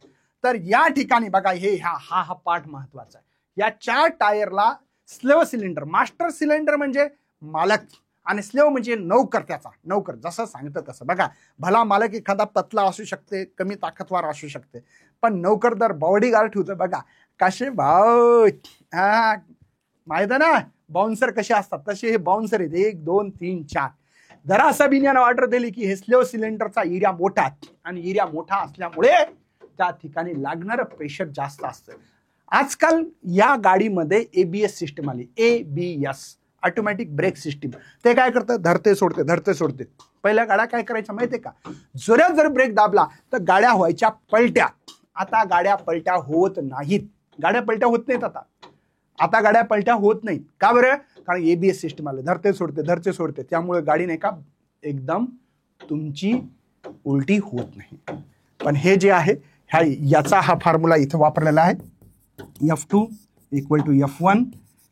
तर या ठिकाणी बघा, हे हा पार्ट महत्वाचा आहे. या 4 टायरला स्लेव्ह सिलेंडर. मास्टर सिलेंडर म्हणजे मालक आणि स्लेव म्हणजे नौकर, त्याचा नौकर जसं सांगतं तसं. बघा, भला मालक एखादा पतला असू शकते, कमी ताकदवार असू शकते, पण नौकरदार बॉडीगार्ड ठेवतो. बघा कसे भाऊ, हा माहित आहे ना बाउन्सर कसे असतात, तसे हे बाउन्सर आहेत. 1 2 3 4. जरा असं बिन्यानं ऑर्डर दिली की हे स्लेव सिलेंडरचा एरिया मोठा आहे, आणि एरिया मोठा असल्यामुळे त्या ठिकाणी लागणारं प्रेशर जास्त असतं. आजकाल या गाडीमध्ये ABS सिस्टम आली, ABS ऑटोमॅटिक ब्रेक सिस्टीम. ते काय करतं, धरते सोडते धरते सोडते. पहिल्या गाड्या काय करायच्या माहितीये का, जोरात जर ब्रेक दाबला तर गाड्या व्हायच्या पलट्या. आता गाड्या पलट्या होत नाहीत, गाड्या पलट्या होत नाहीत आता गाड्या पलट्या होत नाहीत. का बरं, कारण ABS सिस्टम आलं, धरते सोडते. त्यामुळे गाडी नाही का एकदम तुमची उलटी होत नाही. पण हे जे आहे याचा हा फॉर्म्युला इथं वापरलेला आहे. F2 = F1,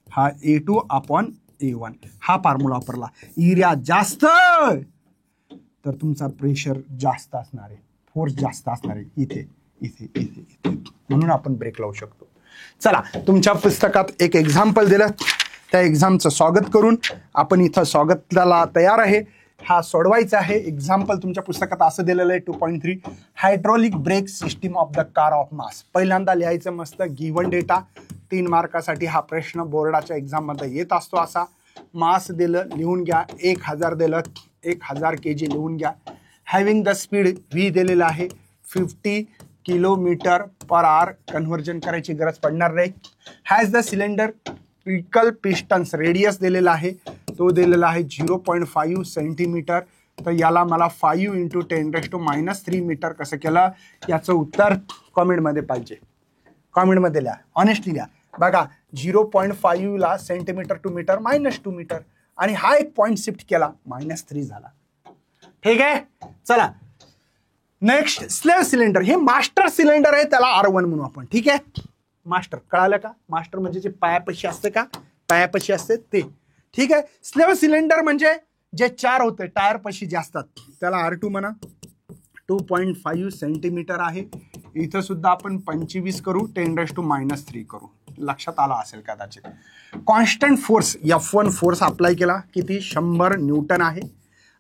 हा A2 upon A1 हा फॉर्म्युला वापरला. एरिया जास्त तर तुमचा प्रेशर जास्त असणार आहे, फोर्स जास्त असणार आहे. इथे इथे इथे इथे म्हणून आपण ब्रेक लावू शकतो. चला, तुमच्या पुस्तकात एक एक्झाम्पल दिलं, त्या एक्झामचं स्वागत करून आपण इथं स्वागताला तयार आहे. हा सोडवायचा आहे. एक्झाम्पल तुमच्या पुस्तकात असं दिलेलं आहे 2.3 hydraulic brake system of the car of mass. पहिल्यांदा लिहायचं मस्त गिव्हन डेटा. 3 मार्कासाठी हा प्रश्न बोर्डाच्या एक्झाममध्ये येत असतो. असा मास दिलं, लिहून घ्या. 1000 दिलं, 1000 kg लिहून घ्या. हॅव्हिंग द स्पीड V दिलेलं आहे 50 km/h. कन्व्हर्जन करायची गरज पडणार नाही. Has the cylinder pickle pistons radius दिलेला आहे, तो दिलेला आहे 0.5 सेंटीमीटर. तर याला मला 5 × 10⁻³ मीटर कसं केलं, याचं उत्तर कॉमेंटमध्ये पाहिजे. कॉमेंटमध्ये लिहा, ऑनेस्टली लिहा. बघा 0.5 ला सेंटीमीटर टू मीटर -2 मीटर, आणि हा एक पॉइंट शिफ्ट केला -3 झाला. ठीक आहे. चला नेक्स्ट, स्लेव सिलेंडर. हे मास्टर सिलेंडर आहे, त्याला R1 म्हणू आपण. ठीक आहे, मास्टर कळालं का. मास्टर म्हणजे जे पायापाशी असते का, पायापाशी असते ते. ठीक आहे. स्लेव सिलेंडर म्हणजे जे 4 होते टायर पशी जे असतात त्याला R2 म्हणा. 2.5 सेंटीमीटर आहे. इथं सुद्धा आपण 25 करू, 10⁻³ करू. लक्षात आला असेल कदाचित. Constant force F1 force apply केला, किती 100 न्यूटन आहे.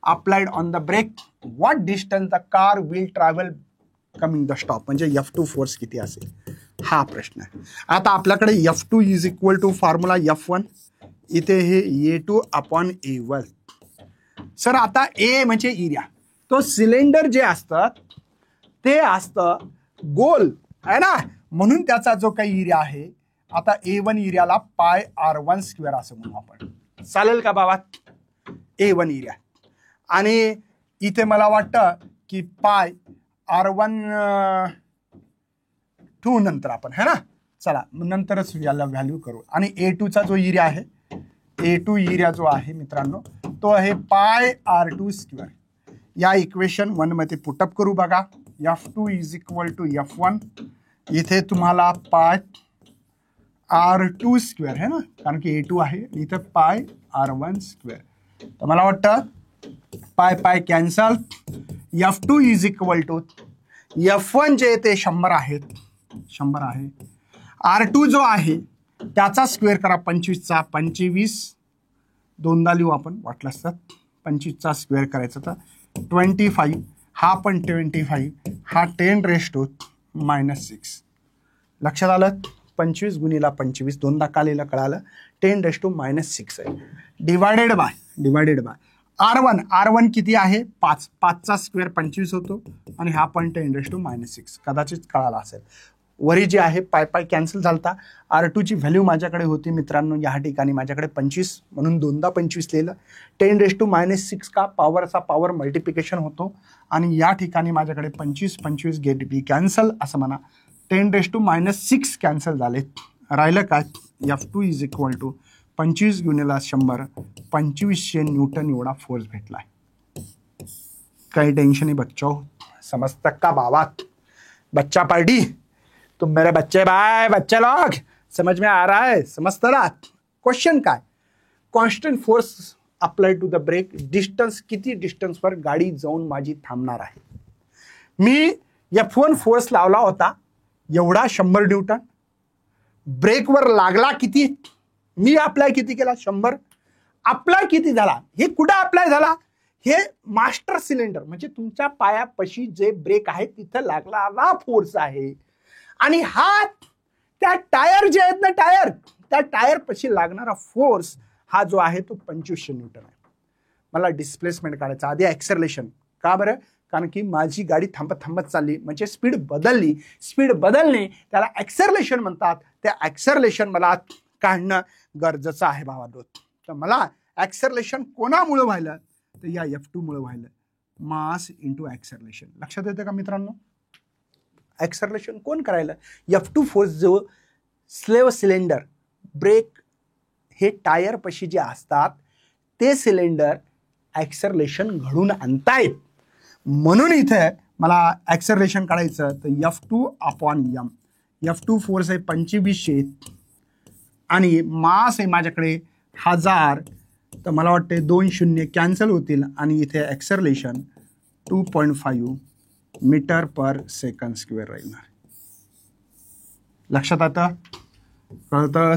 Applied on the brake, what distance the car will travel coming the stop, म्हणजे F2 फोर्स किती असेल, हा प्रश्न आहे. आता आपल्याकडे F2 = फॉर्म्युला F1, इथे हे A2 upon A1. सर आता A म्हणजे एरिया, तो सिलेंडर जे असतात ते असतं गोल आहे ना, म्हणून त्याचा जो काही एरिया आहे, आता A1 एरियाला πr1² असं म्हणू आपण. चालेल का बाबा, A1 एरिया. आणि इथे मला वाटतं की πr1² नंतर आपण है ना, चला नंतरच याला व्हॅल्यू करू. आणि A2चा जो एरिया आहे, A2 एरिया जो आहे मित्रांनो, तो आहे πr2². या इक्वेशन 1 मध्ये पुटअप करू. बघा F2 = F1, इथे तुम्हाला πr2² है ना, कारण की A2 आहे, इथे πr1². तर मला वाटतं पाय कॅन्सल. F2 = F1 जे ते 100 आहेत, 100 आहे. R2 जो आहे त्याचा स्क्वेअर करा 25चा, 25 दोनदा लिहू आपण वाटलं असतं. 25चा स्क्वेअर करायचा तर 25, हा पण 25, हा 10⁻⁻⁶. लक्षात आलं. 25 × 25 दोनदा का लिहिलं कळालं, 10⁻⁻⁶ आहे. डिवायडेड बाय R1 किती आहे 5, 5चा स्क्वेअर 25 होतो, आणि हा पण 10⁻⁻⁶. कदाचित कळाला असेल. वरी जे आहे पाय कॅन्सल झालता. R2ची व्हॅल्यू माझ्याकडे होती मित्रांनो, या ठिकाणी माझ्याकडे 25, म्हणून दोनदा 25 लिहिलं. 10⁻⁻⁶ का पॉवरचा पॉवर मल्टिप्लिकेशन होतो, आणि या ठिकाणी माझ्याकडे 25 गेट बी कॅन्सल असं म्हणा. 10⁻⁻⁶ कॅन्सल झाले. राहिलं काय, F2 = 25 × 100, 2500 न्यूटन एवढा फोर्स भेटलाय. काही टेन्शन नाही बच्चों, समजता का बाबा. बच्चा पार्टी, तुम मेरे बच्चे भाई, बच्चे लोग, समझ में आ रहा है, समजता ना. क्वेश्चन काय, constant force apply to the brake, distance किती डिस्टन्सवर गाडी जाऊन माझी थांबणार आहे. मी F1 फोर्स लावला होता एवढा 100 न्यूटन. ब्रेकवर लागला किती, मी अप्लाय किती केला 100, अप्लाय किती झाला, हे कुठं अप्लाय झाला, हे मास्टर सिलेंडर म्हणजे तुमच्या पायापाशी जे ब्रेक आहे तिथं लागणारा फोर्स आहे. आणि हा त्या टायर जे आहेत ना, त्या टायर पाशी लागणारा फोर्स हा जो आहे तो 2500 न्यूटन आहे. मला डिस्प्लेसमेंट काढायचं, आधी ऍक्सेलरेशन. का बरं? कारण की माझी गाडी थांबत थांबत चालली म्हणजे स्पीड बदलली. स्पीड बदलणे त्याला ऍक्सेलरेशन म्हणतात. त्या ऍक्सेलरेशन मला काढणं गरजेचं आहे भावांनो. तर मला ऍक्सेलरेशन कोणामुळे व्हायला, तर या F2 मुळे व्हायला. Mass into acceleration. लक्षात येतं का मित्रांनो? ऍक्सेलरेशन कोण करायला? F2 फोर्स जो स्लेव्ह सिलेंडर ब्रेक हे टायर पशी जे असतात ते सिलेंडर ऍक्सेलरेशन घडून आणतायत. म्हणून इथे मला ऍक्सेलरेशन काढायचं, तर F2 upon M. F2 force आहे 2500 आणि मास आहे माझ्याकडे 1000. तर मला वाटते 2 शून्य कॅन्सल होतील आणि इथे ऍक्सेलरेशन 2.5 मीटर पर सेकंड स्क्वेअर राहणार. लक्षात आता कळतं?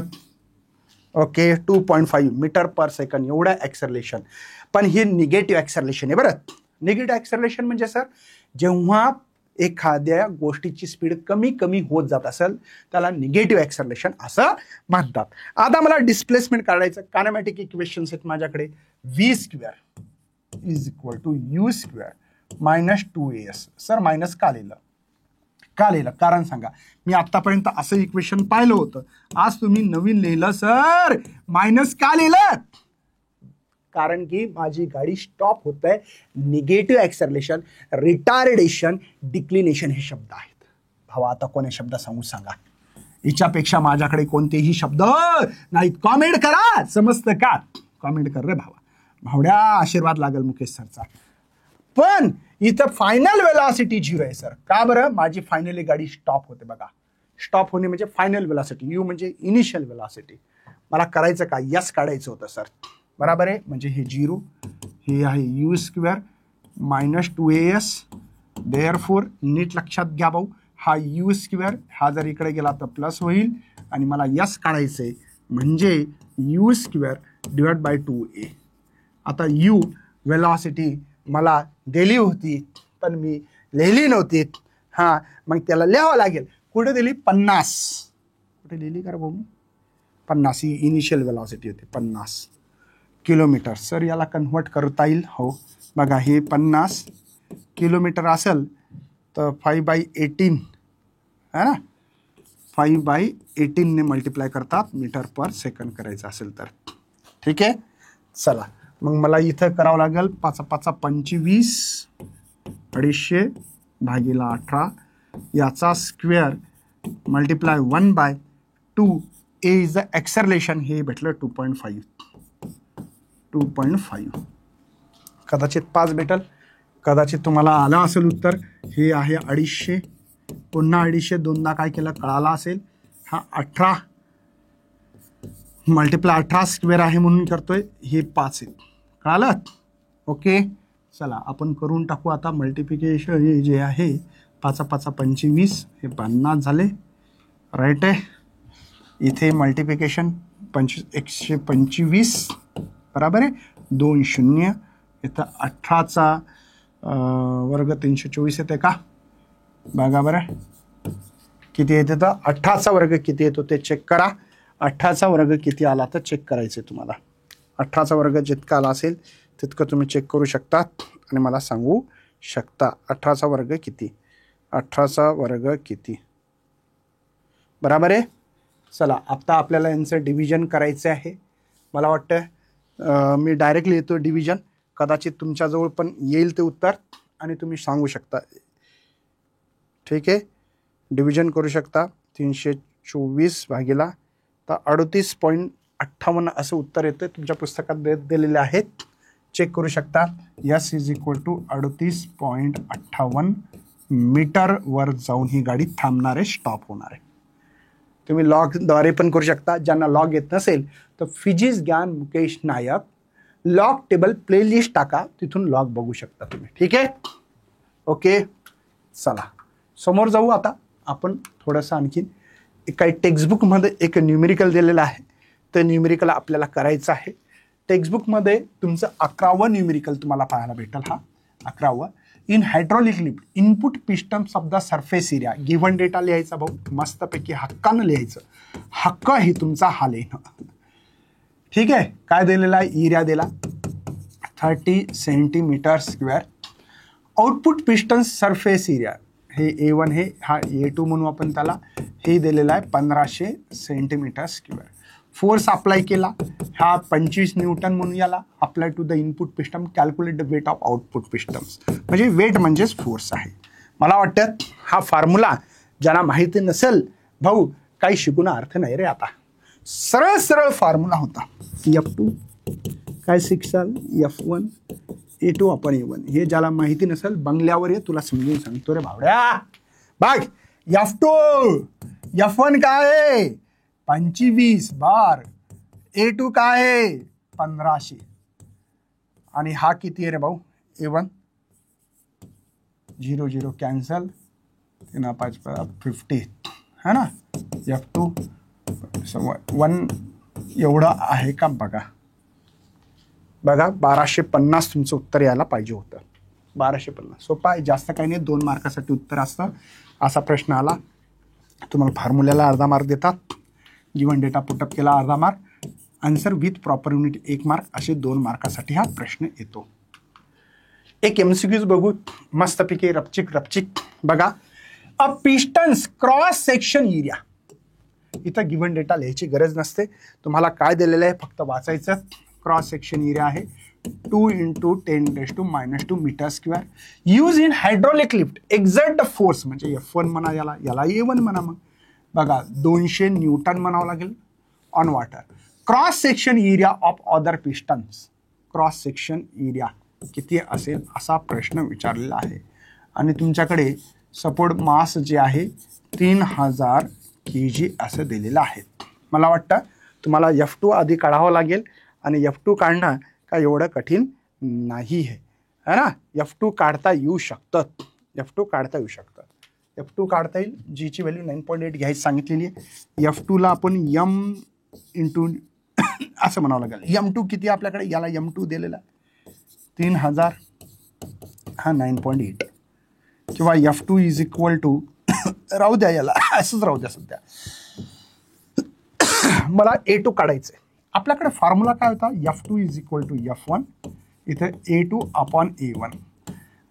ओके, 2.5 मीटर पर सेकंड एवढं ऍक्सेलरेशन. पण हे निगेटिव्ह ऍक्सेलरेशन आहे बरं. निगेटिव्ह ऍक्सेलरेशन म्हणजे सर, जेव्हा एखाद्या गोष्टीची स्पीड कमी कमी होत जात असेल त्याला निगेटिव्ह ऍक्सेलरेशन असं म्हणतात. आता मला डिस्प्लेसमेंट काढायचं. कायनेमॅटिक इक्वेशन्स आहेत माझ्याकडे. v square is equal to u square minus 2as. Sir minus का लिहिलं? का लिहिलं कारण सांगा. मी आतापर्यंत असं इक्वेशन पाहिलं होतं, आज तुम्ही नवीन लिहिलं सर मायनस का लिहिलं? कारण की माझी गाडी स्टॉप होत आहे. निगेटिव्ह ऍक्सेलरेशन, रिटार्डेशन, डिक्लिनेशन हे शब्द आहेत. भावा आता कोणी शब्द सांगू सांगा. याच्यापेक्षा माझ्याकडे कोणतेही शब्द नाहीत. कॉमेंट करा, समजतं का? कॉमेंट कर रे भावा. भावड्या आशीर्वाद लागेल मुकेश सरचा. पण इथं फायनल वेलॉसिटी 0 आहे सर. का बरं? माझी फायनली गाडी स्टॉप होते बघा. स्टॉप होणे म्हणजे फायनल वेलॉसिटी, यू म्हणजे इनिशियल वेलॉसिटी. मला करायचं का? यस काढायचं होतं सर. बराबर आहे. म्हणजे हे 0, हे आहे u square minus 2as. Therefore नीट लक्षात घ्या भाऊ, हा यू स्क्वेअर हा जर इकडे गेला तर प्लस होईल आणि मला यस काढायचंय म्हणजे you square divide by 2a. आता यू वेलॉसिटी मला दिली होती पण मी लिहिली नव्हती. हां, मग त्याला लिहावं लागेल. कुठे दिली? 50. कुठे लिहिली का भाऊ? 50 ही इनिशियल वेलॉसिटी होती. 50 किलोमीटर. सर याला कन्व्हर्ट करता येईल? हो बघा, हे 50 किलोमीटर असेल तर 5/18 है ना, 5/18 ने मल्टिप्लाय करतात मीटर पर सेकंड करायचं असेल तर. ठीक आहे, चला मग मला इथं करावं लागेल 5 5 25 250 भागीला 18 याचा square multiply 1/2. A is the acceleration. हे भेटलं 2.5. कदाचित 5 भेटल, कदाचित तुम्हाला आलं असेल उत्तर. हे आहे 250, पुन्हा 250 दोनदा काय केलं कळाला असेल. हा 18 मल्टिप्लाय 18 स्क्वेअर आहे म्हणून करतोय. हे 5 आहे, कळालं? ओके, चला आपण करून टाकू आता मल्टिप्लिकेशन. हे जे आहे 5 5 25 हे 50 झाले. राईट आहे. इथे मल्टिप्लिकेशन 125 बराबर आहे. 2 शून्य. इथं 18चा वर्ग 324 येते का? बघा बरं किती येते. तर 18चा वर्ग किती येतो ते चेक करा. 18चा वर्ग किती आला तर चेक करायचं आहे तुम्हाला. 18चा वर्ग जितका आला असेल तितकं तुम्ही चेक करू शकता आणि मला सांगू शकता 18चा वर्ग किती. 18चा वर्ग किती बराबर आहे. चला आता आपल्याला यांचं डिव्हिजन करायचं आहे. मला वाटतं मी डायरेक्टली येतो डिव्हिजन. कदाचित तुमच्याजवळ पण येईल ते उत्तर आणि तुम्ही सांगू शकता. ठीक आहे, डिव्हिजन करू शकता. 324 भागीला तर 38.58 असं उत्तर येतं. तुमच्या पुस्तकात दिलेले आहेत, चेक करू शकता. यस इज इक्वल टू 38.58 मीटरवर जाऊन ही गाडी थांबणार आहे, स्टॉप होणार आहे. तुम्ही लॉगद्वारे पण करू शकता. ज्यांना लॉग येत नसेल तर फिजिक्स ज्ञान मुकेश नायक लॉग टेबल प्लेलिस्ट टाका, तिथून लॉग बघू शकता तुम्ही. ठीक आहे, ओके. चला समोर जाऊ. आता आपण थोडंसं आणखीन काही टेक्स्टबुकमध्ये एक न्यूमेरिकल दिलेलं आहे. तर न्यूमेरिकल आपल्याला करायचं आहे. टेक्स्टबुकमध्ये तुमचं 11वं न्यूमेरिकल तुम्हाला पाहायला भेटेल. हा 11वं. In hydraulic lift input pistons of the surface area given data लिहायचा भाऊ, मस्तपैकी हक्कानं लिहायचं. हक्क ही तुमचा हा लिहिणं. ठीक आहे. काय दिलेला आहे? एरिया दिला 30 centimetre square. Output pistons surface area हे A1 हे हा A2 म्हणू आपण त्याला. हे दिलेलं आहे 1500 सेंटीमीटर स्क्वेअर. फोर्स अप्लाय केला हा 25 न्यूटन म्हणून याला. Apply to the input piston. Calculate the weight of output pistons. म्हणजे वेट म्हणजेच फोर्स आहे. मला वाटतं हा फॉर्म्युला ज्यांना माहिती नसेल भाऊ काही शिकून अर्थ नाही रे. आता सरळ सरळ फॉर्म्युला होता. F2 काय शिकसाल F1 A2 आपण A1. हे ज्याला माहिती नसेल बंगल्यावर ये तुला समजून सांगतो रे भावड्या. बघ F2 F1 काय आहे 25 बार. A2 काय आहे 1500. आणि हा किती आहे रे भाऊ A1 0 0 कॅन्सल 3 5 50 है ना. F2 1 एवढं आहे का बघा. बघा 1250 तुमचं उत्तर यायला पाहिजे होतं. 1250 सोपा आहे. जास्त काही नाही. 2 मार्कासाठी उत्तर असतं. असा प्रश्न आला तुम्हाला फॉर्म्युल्याला अर्धा मार्क देतात. गिव्हन डेटा पुटअप केला अर्धा mark. Answer with proper unit 1 mark. असे 2 मार्कासाठी हा प्रश्न येतो. एक MCQs बघू मस्तपैकी रपचिक. बघा अ पिस्टन्स क्रॉस सेक्शन एरिया. इथं गिव्हन डेटा लिहायची गरज नसते. तुम्हाला काय दिलेलं आहे फक्त वाचायचं. क्रॉस सेक्शन एरिया आहे 2 × 10⁻² metre square. Use in hydraulic lift exert the force म्हणजे F1 म्हणा याला A1 म्हणा. मग बघा 200 न्यूटन म्हणावं लागेल on water. Cross section area of other pistons. Cross section area किती असेल असा प्रश्न विचारलेला आहे. आणि तुमच्याकडे सपोर्ट मास जे आहे 3000 kg असं दिलेलं आहे. मला वाटतं तुम्हाला F2 आधी काढावं लागेल. आणि F2 काढणं काय एवढं कठीण नाही आहे ना. F2 काढता येऊ शकतं. F2 काढता येऊ शकतं. F2 काढता येईल. जीची व्हॅल्यू 9.8 घ्यायची सांगितलेली आहे. F2ला आपण M इंटू असं म्हणावं लागेल. M2 किती आपल्याकडे याला M2 दिलेला 3000 हा 9.8 किंवा F2 इज इक्वल टू राहू द्या याला असंच राहू द्या सध्या. मला A2 काढायचं आहे. आपल्याकडे फॉर्म्युला काय होता F2 is equal to F1 इथे A2 अपॉन A1.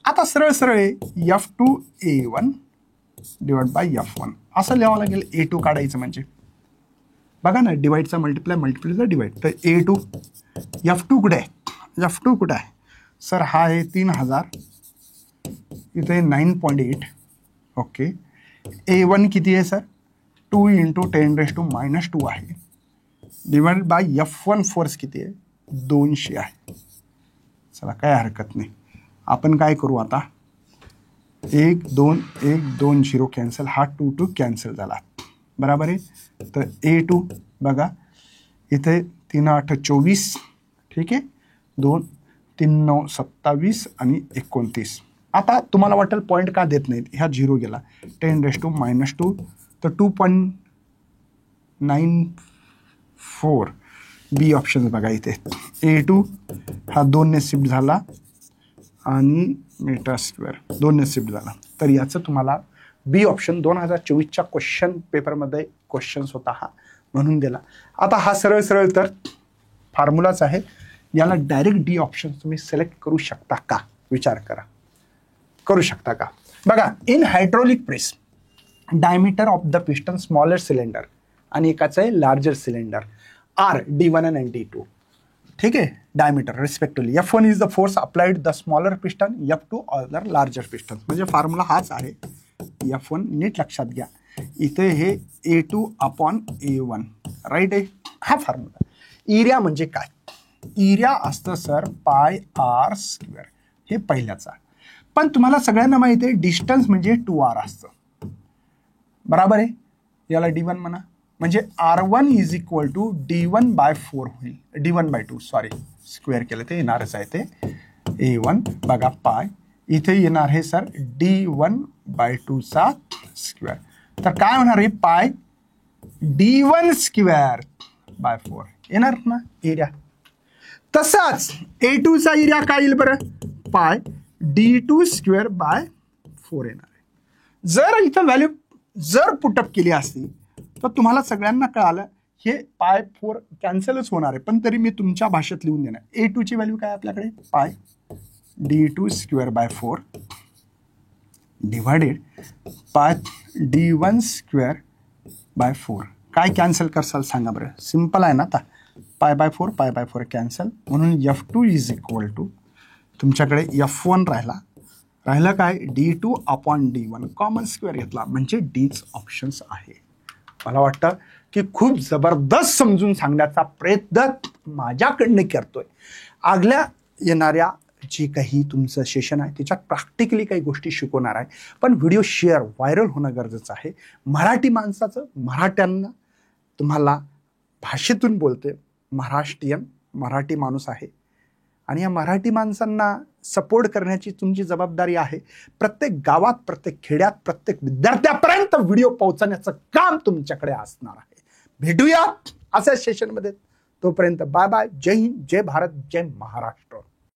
आता सरळ सरळ F2 A1 divide by F1 असं लिहावं लागेल. A2 काढायचं म्हणजे बघा ना डिवाइडचा मल्टिप्लायचा डिवाइड. तर A2 F2 कुठे आहे F2 कुठे आहे सर. हा आहे 3000 इथे 9.8 ओके. A1 किती आहे सर 2 × 10⁻² आहे. डिवाइड बाय F1 फोर्स किती आहे 200 आहे. चला काय हरकत नाही. आपण काय करू आता 1 2 1 2 0 कॅन्सल. हा 2 2 कॅन्सल झाला बरोबर आहे. तर A2 बघा इथे 3 8 24 ठीक आहे. 2 3 9 27 आणि 29. आता तुम्हाला वाटेल पॉईंट का देत नाहीत. ह्या 0 गेला 10⁻². तर 2.94 बी ऑप्शन बघा इथे. A2 हा 2 ने शिफ्ट झाला आणि मीटर स्क्वेअर 2 ने शिफ्ट झाला. तर याचं तुम्हाला बी ऑप्शन 2024च्या क्वेश्चन पेपरमध्ये क्वेश्चन्स होता हा म्हणून दिला. आता हा सरळ सरळ तर फॉर्म्युलाच आहे. याला डायरेक्ट डी ऑप्शन तुम्ही सिलेक्ट करू शकता का विचार करा. करू शकता का बघा. In hydraulic press diameter of the piston smaller cylinder आणि एकाचं आहे larger cylinder R D1 and D2 ठीक आहे. Diameter respectively F1 is the force applied the smaller piston F2 other larger piston. म्हणजे फॉर्म्युला हाच आहे. F1 नीट लक्षात घ्या. इथे हे A2 अपॉन A1 राईट आहे हा फॉर्म्युला. एरिया म्हणजे काय. एरिया असतं सर πr स्क्वेअर. हे पहिल्याचा. पण तुम्हाला सगळ्यांना माहिती आहे डिस्टन्स म्हणजे 2r असतं बरोबर आहे. याला D1 म्हणा. म्हणजे R1 is equal to D1/4 होईल. D1/2 सॉरी स्क्वेअर केलं ते येणारच आहे ते A1 बघा पाय. इथे येणार आहे सर D1/2 चा स्क्वेअर. तर काय होणार आहे पाय D1² बाय 4 येणार ना एरिया. तसाच A2 चा एरिया काय येईल बरं, पाय D2 स्क्वेअर बाय 4 येणार आहे. जर इथं व्हॅल्यू जर पुटअप केली असती तर तुम्हाला सगळ्यांना कळालं हे पाय 4 कॅन्सलच होणार आहे, पण तरी मी तुमच्या भाषेत लिहून देणार. A2 ची व्हॅल्यू काय आपल्याकडे, पाय D2 स्क्वेअर बाय 4 डिवायडेड पाय D1 स्क्वेअर बाय 4. काय कॅन्सल करसाल सांगा बरं, सिम्पल आहे ना. आता पाय बाय 4 कॅन्सल, म्हणून F2 इज इक्वल टू तुमच्याकडे F1 राहिला काय, D2 upon D1 common square घेतला म्हणजे डीच ऑप्शन्स आहे. मला वाटतं की खूप जबरदस्त समजून सांगण्याचा प्रयत्न माझ्याकडनं करतोय. आगल्या येणाऱ्या जे काही तुमचं सेशन आहे त्याच्यात प्रॅक्टिकली काही गोष्टी शिकवणार आहे, पण व्हिडिओ शेअर व्हायरल होणं गरजेचं आहे. मराठी माणसाचं, मराठ्यांना तुम्हाला भाषेतून बोलते, महाराष्ट्रीयन मराठी माणूस आहे आणि या मराठी माणसांना सपोर्ट करण्याची तुमची जबाबदारी आहे. प्रत्येक गावात, प्रत्येक खेड्यात, प्रत्येक विद्यार्थ्यापर्यंत व्हिडिओ पोहोचवण्याचं काम तुमच्याकडे असणार आहे. भेटूया अशा सेशनमध्ये. तोपर्यंत बाय बाय. जय हिंद, जय भारत, जय महाराष्ट्र.